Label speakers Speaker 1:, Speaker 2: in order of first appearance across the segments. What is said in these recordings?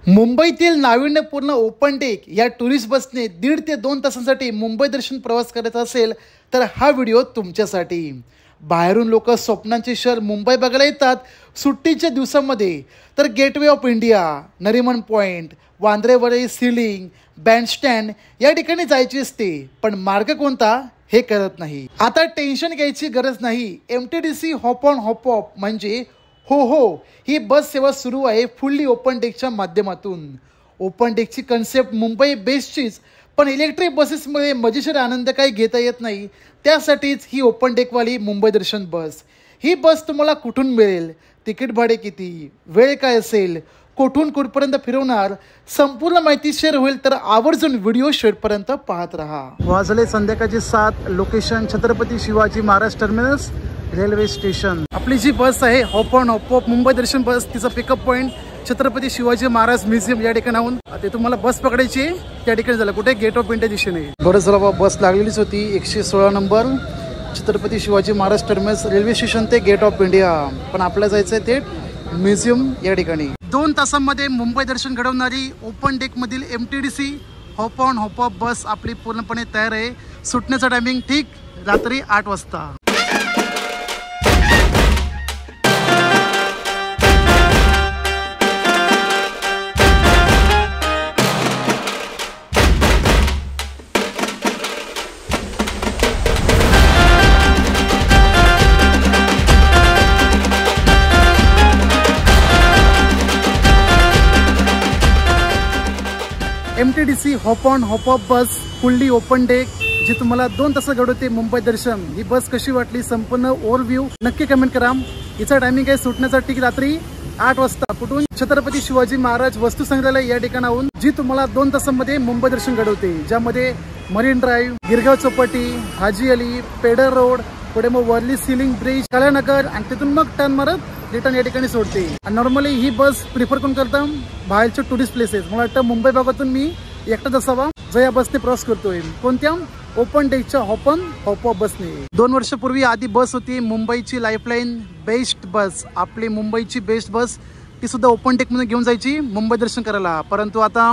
Speaker 1: मुंबईतील नाविन्यपूर्ण open deck या टुरिस्ट बसने 1.5 ते 2 तासांसाठी मुंबई दर्शन प्रवास करायचा असेल तर हा व्हिडिओ तुमच्यासाठी। बाहेरून लोक स्वप्नांचे शहर मुंबई बघायला येतात सुट्टीच्या दिवसांमध्ये, तर gateway of India, Nariman point, Vandre Worli sea link, bandstand या ठिकाणी जायची असते, पण मार्ग कोणता हे कळत नाही। आता टेन्शन घ्यायची गरज नाही। MTDC hop on hop of म्हणजे हो ही बस सेवा सुरू आहे फुल्ली ओपन डेकच्या माध्यमातून। ओपन डेकची कन्सेप्ट मुंबई बेस्टचीच, पण इलेक्ट्रिक बसेसमध्ये मजेशीर आनंद काही घेता येत नाही, त्यासाठीच ही ओपन डेकवाली मुंबई दर्शन बस। ही बस तुम्हाला कुठून मिळेल, तिकीट भाडे किती, वेळ काय असेल, कुठून कुठपर्यंत फिरवणार, संपूर्ण माहिती शेअर होईल, तर आवर्जून व्हिडिओ शेवटपर्यंत पाहत रहा। वाजले संध्याकाळचे 7, location Chhatrapati Shivaji Maharaj terminus railway station. आपली जी बस आहे hop on hop off Mumbai Darshan bus, तिचा pickup point Chhatrapati Shivaji Maharaj museum या ठिकाणाहून ते तुम्हाला बस पकडायची त्या ठिकाणी झालं कुठे गेट ऑफ इंडिया दिशेने। बरं झालं बाबा, बस लागलेलीच होती 116 number Chhatrapati Shivaji Maharaj terminus railway station ते गेट ऑफ इंडिया, पण आपल्याला जायचं आहे ते म्युझियम या ठिकाणी। 2 तासांमध्ये मुंबई दर्शन घडवणारी ओपन डेक मधील MTDC hop on hop off bus आपली पूर्णपणे तयार आहे। सुटण्याचा टायमिंग ठीक रात्री 8 वाजता। MTDC hop on hop off bus fully open deck जी तुम्हाला 2 तास घडवते मुंबई दर्शन। ही बस कशी वाटली संपूर्ण ओव्हरव्ह्यू नक्की कमेंट करा। हिचा टायमिंग आहे सुटण्याचा ठीक रात्री 8 वाजता कुठून छत्रपती शिवाजी महाराज वस्तू संग्रहालय या ठिकाणाहून, जी तुम्हाला 2 तासांमध्ये मुंबई दर्शन घडवते, ज्यामध्ये marine drive, Girgaon Chowpatty, Haji Ali, Peddar road, पुढे मग वर्ली सीलिंग ब्रिज, कलानगर आणि तिथून मग टर्न मारत रिटर्न या ठिकाणी सोडते। नॉर्मली ही बस प्रिफर कोण करता, बाहेरचे टुरिस्ट प्लेसेस। मला वाटतं मुंबई भागातून मी एकटाच असावा जो या बसने प्रवास करतोय। कोणत्या ओपन डेकच्या हॉप ऑन हॉप ऑफ बसने। 2 वर्षापूर्वी आधी बस होती मुंबईची लाईफलाईन बेस्ट बस, आपली मुंबईची बेस्ट बस, ती सुद्धा ओपन डेक मध्ये घेऊन जायची मुंबई दर्शन करायला, परंतु आता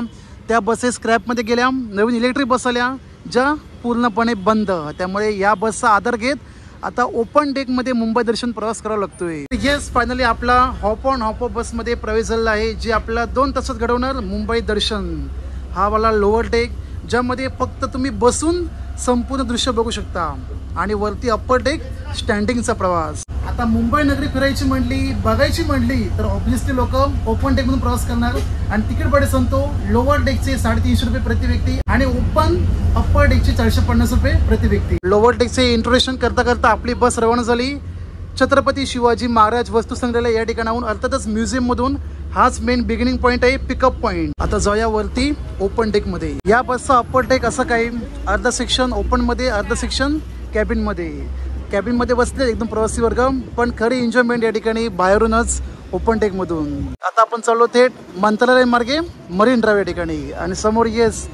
Speaker 1: त्या बसेस स्क्रॅप मध्ये गेल्या, नवीन इलेक्ट्रिक बस आल्या ज्या पूर्णपणे बंद। त्यामुळे या बसचा आधार घेत आता ओपन डेक मध्ये मुंबई दर्शन प्रवास करावा लागतोय। येस, फायनली आपला हॉप ऑन हॉप ऑफ बस मध्ये प्रवेश झाला आहे, जी आपला 2 तासात घडवणार मुंबई दर्शन। हा वाला लोअर डेक, ज्यामध्ये फक्त तुम्ही बसून संपूर्ण दृश्य बघू शकता, आणि वरती अप्पर डेक स्टँडिंगचा प्रवास। आता मुंबई नगरी फिरायची म्हणली, बघायची म्हणली, तर ऑब्विसली लोक ओपन डेक मधून प्रवास करणार, आणि तिकीट भाडे सांगतो लोअर डेकचे 350 रुपये प्रति व्यक्ती आणि अप्पर डेकचे 450 रुपये प्रति व्यक्ती। लोअर डेकचे इंट्रोडक्शन करता करता आपली बस रवाना झाली छत्रपती शिवाजी महाराज वस्तू संग्रहालय या ठिकाणाहून, अर्थातच म्युझियम मधून। हाच मेन बिगिनिंग पॉइंट आहे, पिकअप पॉइंट। आता जाऊया वरती ओपन डेक मध्ये। या बसचा अप्पर डेक असा काही, अर्धा सेक्शन ओपन मध्ये, अर्धा सेक्शन कॅबिन मध्ये। कॅबिन मध्ये बसले एकदम प्रवासी वर्ग, पण खरी एन्जॉयमेंट या ठिकाणी बाहेरूनच ओपन डेक मधून। आता आपण चाललो थेट मंत्रालय मार्गे मरीन ड्राईव्ह या ठिकाणी, आणि समोर येस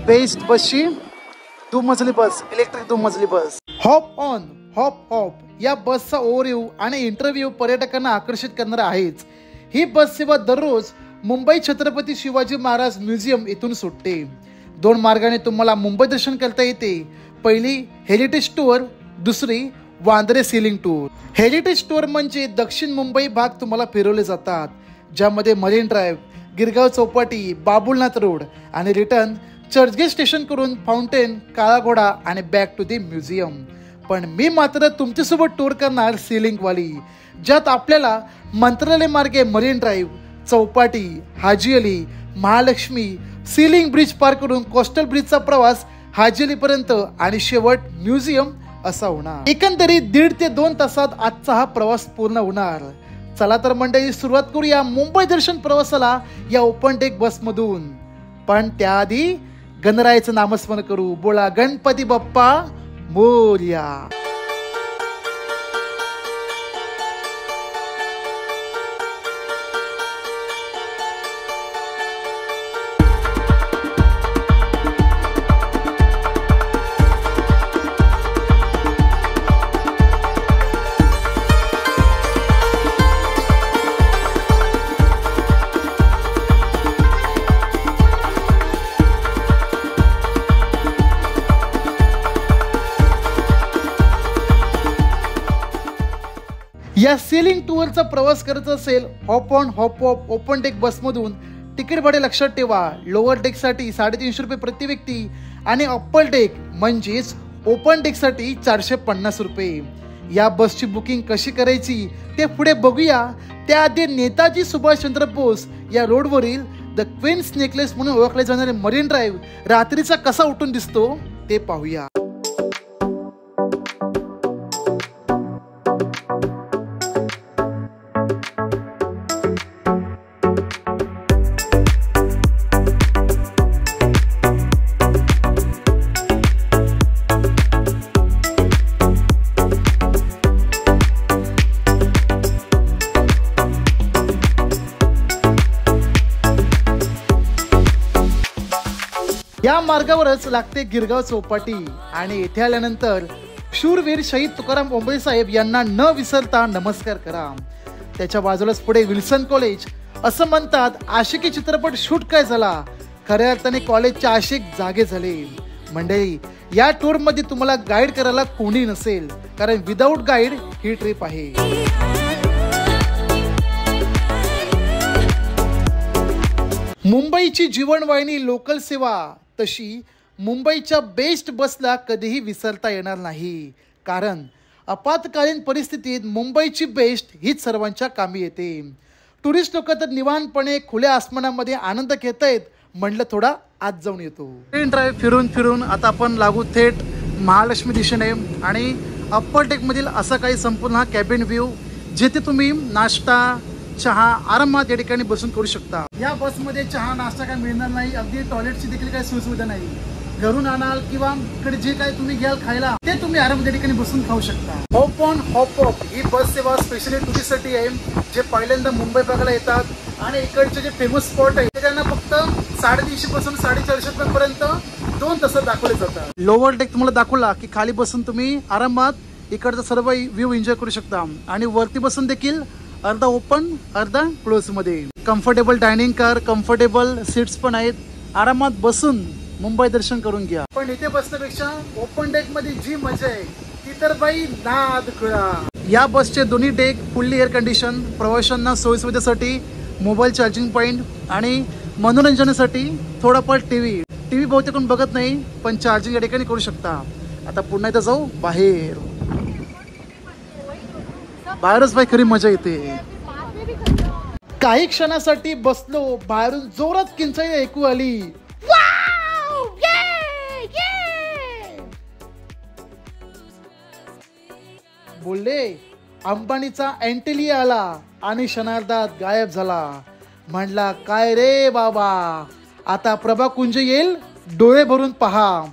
Speaker 1: बेस्ट बसची 2 मजली बस, इलेक्ट्रिक 2 मजली बस। हॉप ऑन हॉप ऑफ या बसचा ओव्हरव्ह्यू आणि इंटरव्ह्यू पर्यटकांना आकर्षित करणार आहेच। ही बस सेवा दररोज मुंबई छत्रपती शिवाजी महाराज म्युझियम इथून सुटते। 2 मार्गाने तुम्हाला मुंबई दर्शन करता येते। पहिली हेरिटेज टूर, दुसरी Vandre sea link tour. Heritage tour म्हणजे दक्षिण मुंबई भाग तुम्हाला फिरवले जातात, ज्यामध्ये marine drive, Girgaon Chowpatty, Babulnath road, आणि रिटर्न चर्चगेट स्टेशन करून फाउंटेन, काळा घोडा आणि बॅक टू दी म्युझियम। पण मी मात्र तुमच्यासोबत टूर करणार सीलिंग वाली, ज्यात आपल्याला मंत्रालय मार्गे marine drive, Chowpatty, Haji Ali, Mahalakshmi, ceiling bridge पार करून कोस्टल ब्रिजचा प्रवास हाजी अली पर्यंत, आणि शेवट म्युझियम असा होणार। एकंदरीत 1.5 ते 2 तासात आजचा हा प्रवास पूर्ण होणार। चला तर मंडळी, सुरुवात करूया मुंबई दर्शन प्रवासाला या ओपन डेक बस मधून, पण त्याआधी गणरायाचं नामस्मरण करू। बोला गणपती बाप्पा मोरया। या सेलिंग टूरचा प्रवास करत असेल hop on hop of open deck बसमधून तिकीट भाडे लक्षात ठेवा. लोअर डेकसाठी 350 रुपये प्रति व्यक्ती आणि अप्पर डेक म्हणजेच ओपन डेकसाठी 450 रुपये. या बसची बुकिंग कशी करायची ते पुढे बघूया. त्याआधी नेताजी सुभाषचंद्र बोस या रोडवरील द क्वीन्स नेकलेस म्हणून ओळखले जाणारे मरीन ड्राईव्ह रात्रीचा कसा उठून दिसतो ते पाहूया. या मार्गावरच लागते गिरगाव चौपाटी आणि येथे आल्यानंतर शूरवीर शहीद तुकाराम ओंबळे साहेब यांना न विसरता नमस्कार करा. त्याच्या बाजूलाच पुढे विल्सन कॉलेज. असं म्हणतात आशिकी चित्रपट शूट काय झाला, खऱ्या अर्थाने कॉलेजचे आशिक जागे झाले. मंडळी, या टूर मध्ये तुम्हाला गाईड करायला कोणी नसेल, कारण विदाऊट गाईड ही ट्रिप आहे. मुंबईची जीवनवाहिनी लोकल सेवा तशी मुंबईच्या बेस्ट बसला कधीही विसरता येणार नाही, कारण आपत्कालीन परिस्थितीत मुंबईची बेस्ट हीच सर्वांच्या कामी येते. टुरिस्ट लोक तर निवांतपणे खुल्या आसमानामध्ये आनंद घेत आहेत. म्हणलं थोडा आत जाऊन येतो. ट्रेन ड्राईव्ह फिरून फिरून आता आपण लागू थेट महालक्ष्मी दिशेने आणि अप्पर डेक मधील असा काही संपूर्ण हा कॅबिन व्ह्यू, जिथे तुम्ही नाश्ता चहा आरामात या ठिकाणी बसून करू शकता. या बसमध्ये चहा नाश्ता काय मिळणार नाही, अगदी टॉयलेटची देखील काही सोयीसुविधा नाही. घरून आणाल किंवा इकडे जे काही तुम्ही घ्याल खायला ते तुम्ही आरामात या ठिकाणी बसून खाऊ शकता. हॉप ऑन हॉप ऑफ ही बस सेवा स्पेशली टुरिस्टसाठी आहे, जे पहिल्यांदा मुंबई बघायला येतात आणि इकडचे जे फेमस स्पॉट आहे त्यांना फक्त 350 पासून 450 रुपयापर्यंत 2 तासात दाखवले जातात. लोअर डेक तुम्हाला दाखवला की खाली बसून तुम्ही आरामात इकडचा सर्व व्ह्यू एन्जॉय करू शकता आणि वरती बसून देखील अर्धा ओपन अर्धा क्लोज मध्ये comfortable dining car, comfortable seats पण आहेत. आरामात बसून मुंबई दर्शन करून घ्या. पण इथे बसण्यापेक्षा ओपन डेक मध्ये जी मजा आहे ती तर बाई नाद खुळा. या बसचे दोन्ही डेक फुल्ली एअर कंडिशन, प्रवाशांना सोयीसुविधेसाठी मोबाईल चार्जिंग पॉइंट आणि मनोरंजनासाठी थोडाफार टीव्ही बहुतेक कोण बघत नाही, पण चार्जिंग या ठिकाणी करू शकता. आता पुन्हा इथं जाऊ बाहेरच बाई खरी मजा येते. काही क्षणासाठी बसलो, बाहेरून जोरात किंचाळी ऐकू आली. बोलले अंबानीचा अँटेलिया आला आणि क्षणार्धात गायब झाला. म्हणला काय रे बाबा, आता प्रभा कुंज येईल, डोळे भरून पहा.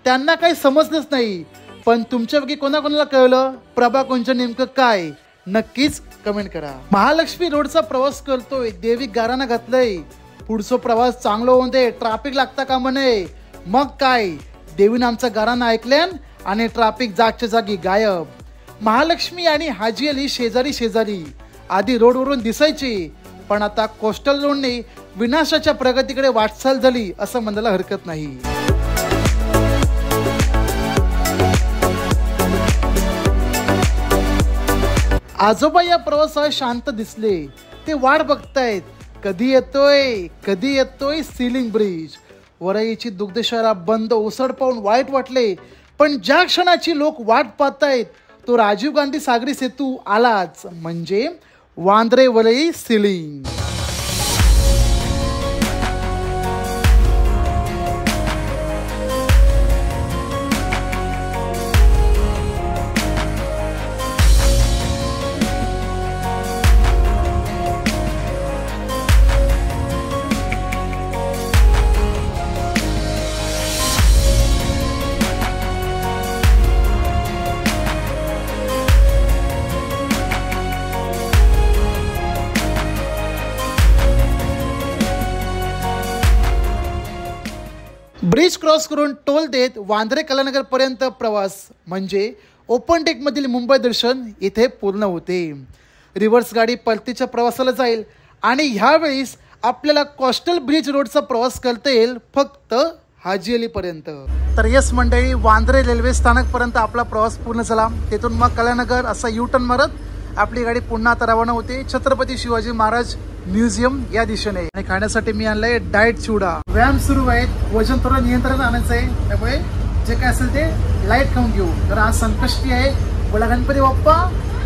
Speaker 1: त्यांना काही समजलंच नाही, पण तुमच्यापैकी कोणाकोणाला कळलं प्रभा कुंज नेमकं काय, नक्कीच कमेंट करा. महालक्ष्मी रोडचा प्रवास करतोय, देवी गाराणा घातलंय. पुढचा प्रवास चांगला होऊन दे, ट्रॅफिक लागता कामा नये. मग काय, देवीनं आमचा गाराणा ऐकल्यान आणि ट्रॅफिक जागच्या जागी गायब. महालक्ष्मी आणि हाजी अली शेजारी आधी रोडवरून दिसायची, पण आता कोस्टल रोडने विनाशाच्या प्रगतीकडे वाटचाल झाली असं म्हणायला हरकत नाही. आजोबा या प्रवासात शांत दिसले. ते वाट बघतायत कधी येतोय सीलिंग ब्रिज. वरईची दुग्धशाळा बंद ओसड पाहून वाईट वाटले, पण ज्या क्षणाची लोक वाट पाहतायत तो राजीव गांधी सागरी सेतू आलाच, म्हणजे Vandre Varai ceiling. Bridge cross करून टोल देत वांद्रे कलानगर पर्यंत प्रवास म्हणजे ओपन डेक मधील मुंबई दर्शन इथे पूर्ण होते. रिव्हर्स गाडी परतीच्या प्रवासाला जाईल आणि ह्यावेळेस आपल्याला कोस्टल ब्रिज रोडचा प्रवास करता येईल फक्त हाजी अली पर्यंत. तर यस मंडळी, वांद्रे रेल्वे स्थानक पर्यंत आपला प्रवास पूर्ण झाला. तेथून मग कलानगर असा यू टर्न मारत आपली गाडी पुन्हा आता रवाना होते छत्रपती शिवाजी महाराज म्युझियम या दिशेने. आणि खाण्यासाठी मी आणलंय डाएट चिवडा. व्यायाम सुरू आहेत, वजन थोडं नियंत्रण आणायचं आहे, त्यामुळे जे काय असेल ते लाईट खाऊन घेऊ. तर आज संकष्टी आहे, बोला गणपती बाप्पा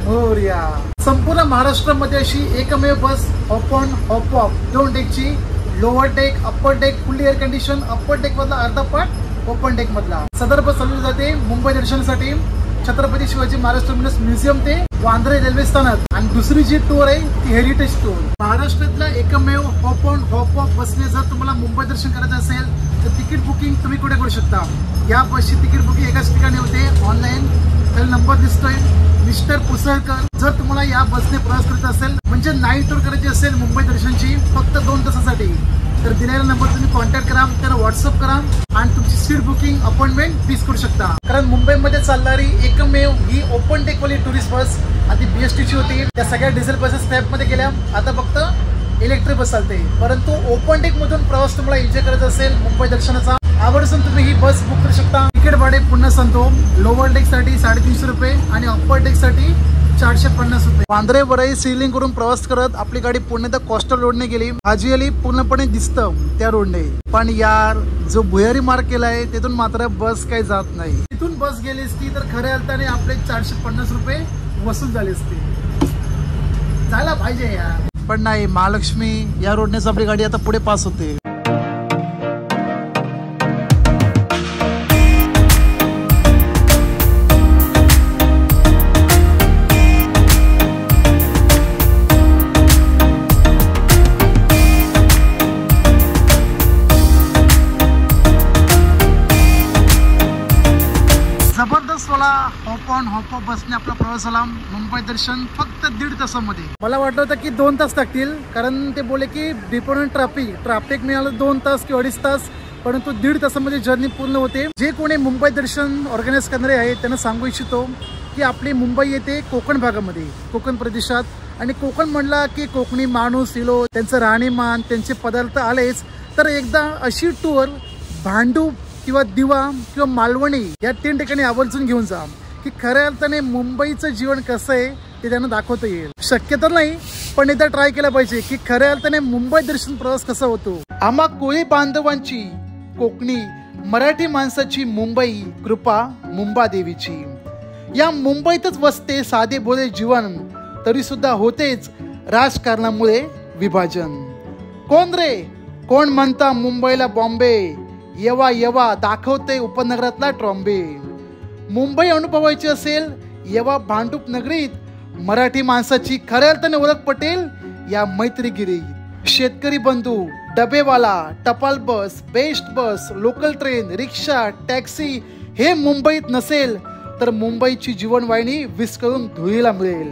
Speaker 1: मोरया. संपूर्ण महाराष्ट्रामध्ये अशी एकमेव बस हॉप ऑन हॉप ऑफ 2 डेकची, lower deck, upper deck, fully air condition, upper deck मधला अर्धा पार्ट, ओपन डेक मधला. सदर बस चालवली जाते मुंबई दर्शनासाठी छत्रपती शिवाजी महाराज टर्मिनस म्युझियम ते वांद्रे रेल्वे स्थानक. आणि दुसरी जी टूर आहे ती हेरिटेज टूर. महाराष्ट्रातला एकमेव हॉप ऑन हॉप ऑफ बसने जर तुम्हाला मुंबई दर्शन करायचं असेल तर तिकीट बुकिंग तुम्ही कुठे करू शकता. या बसची तिकीट बुकिंग एकाच ठिकाणी होते ऑनलाईन. त्याला नंबर दिसतोय मिस्टर पुसळकर. जर तुम्हाला या बसने प्रवास करायचा असेल म्हणजे नाईट टूर करायची असेल मुंबई दर्शनची फक्त 2 तासासाठी, तर दिलेला नंबर तुम्ही कॉन्टॅक्ट करा, त्याला व्हॉट्सअप करा आणि तुमची सीट बुकिंग अपॉइंटमेंट फिक्स करू शकता. कारण मुंबईमध्ये चालणारी एकमेव ही ओपन डेक वाली टुरिस्ट बस आधी BST ची होती. त्या सगळ्या डिझेल बसेस स्क्रॅप मध्ये गेल्या, आता फक्त इलेक्ट्रिक बस चालते. परंतु ओपन डेक मधून प्रवास तुम्हाला एन्जॉय करायचा असेल मुंबई दर्शनाचा, आवर्जून तुम्ही ही बस बुक करू शकता. तिकीट भाडे पुन्हा सांगतो, लोअर डेक साठी 350 रुपये आणि अप्पर डेक साठी 450 रुपये. वांद्रे वरई सिलिंग करून प्रवास करत आपली गाडी पुणे तर कोस्टल रोडने गेली. आजी पूर्णपणे दिसतं त्या रोडने, पण यार जो भुयारी मार्ग केलाय तिथून मात्र बस काही जात नाही. तिथून बस गेली असती तर खऱ्या अर्थाने आपले 450 रुपये वसूल झाले असते. झाला पाहिजे यार, पण नाही. महालक्ष्मी या रोडनेच आपली गाडी आता पुढे पास होते. जबरदस्त वाला हॉप ऑन हॉप ऑफ बसने आपला प्रवास झाला मुंबई दर्शन फक्त 1.5 तासामध्ये. मला वाटलं होतं की 2 तास लागतील, कारण ते बोले की बिफोर ट्रॅफिक मिळालं 2 तास किंवा 2.5 तास, परंतु 1.5 तासामध्ये जर्नी पूर्ण होते. जे कोणी मुंबई दर्शन ऑर्गनाईज करणारे आहेत त्यांना सांगू इच्छितो की आपली मुंबई येते कोकण भागामध्ये, कोकण प्रदेशात. आणि कोकण म्हणला की कोकणी माणूस इलो, त्यांचं राहणीमान, त्यांचे पदार्थ आलेच. तर एकदा अशी टूर भांडूप किंवा दिवा किंवा मालवणी या 3 ठिकाणी आवर्जून घेऊन जा की खऱ्या अर्थाने मुंबईचं जीवन कसं आहे ते त्यांना दाखवता येईल. शक्य तर नाही, पण एकदा ट्राय केलं पाहिजे की खऱ्या अर्थाने मुंबई दर्शन प्रवास कसा होतो. आम्हा कोळी बांधवांची कोकणी मराठी माणसाची मुंबई कृपा मुंबादेवीची. या मुंबईतच वसते साधे भोळे जीवन, तरी सुद्धा होतेच राजकारणामुळे विभाजन. कोण रे कोण म्हणता मुंबईला बॉम्बे, येवा येवा दाखवते उपनगरातला ट्रॉम्बे. मुंबई अनुभवायची असेल येवा भांडूप नगरीत, मराठी माणसाची खऱ्या अर्थाने ओळख पटेल या मैत्रीगिरीत. शेतकरी बंधू, डबेवाला, टपाल बस, बेस्ट बस, लोकल ट्रेन, रिक्षा, टॅक्सी हे मुंबईत नसेल तर मुंबईची जीवनवाहिनी विस्कळून धुळीला मिळेल.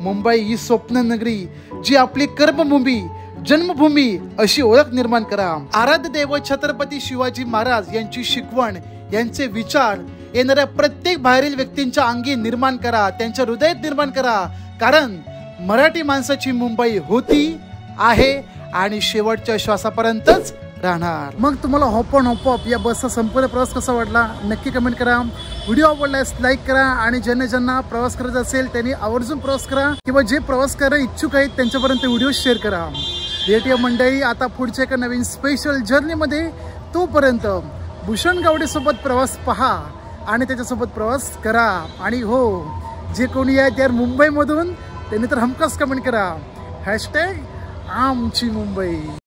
Speaker 1: मुंबई ही स्वप्न नगरी, जी आपली कर्मभूमी, जन्मभूमी अशी ओळख निर्माण करा. आराध्य देव छत्रपती शिवाजी महाराज यांची शिकवण, यांचे विचार येणाऱ्या प्रत्येक बाहेरील व्यक्तींच्या अंगी निर्माण करा, त्यांच्या हृदयात निर्माण करा. कारण मराठी माणसाची मुंबई होती, आहे आणि शेवटच्या श्वासापर्यंतच राहणार. मग तुम्हाला हॉप ऑन हॉप ऑफ या बसचा संपूर्ण प्रवास कसा वाटला नक्की कमेंट करा. व्हिडिओ आवडल्यास लाईक करा आणि ज्यांना प्रवास करायचा असेल त्यांनी आवर्जून प्रवास करा, किंवा जे प्रवास करायला इच्छुक आहेत त्यांच्यापर्यंत व्हिडिओ शेअर करा. भेटूया मंडळी आता पुढच्या एका नवीन स्पेशल जर्नीमध्ये. तोपर्यंत भूषण गावडे सोबत प्रवास पहा आणि त्याच्यासोबत प्रवास करा. आणि हो, जे कोणी आहे त्या मुंबईमधून त्यांनी तर हमखास कमेंट करा # आमची मुंबई.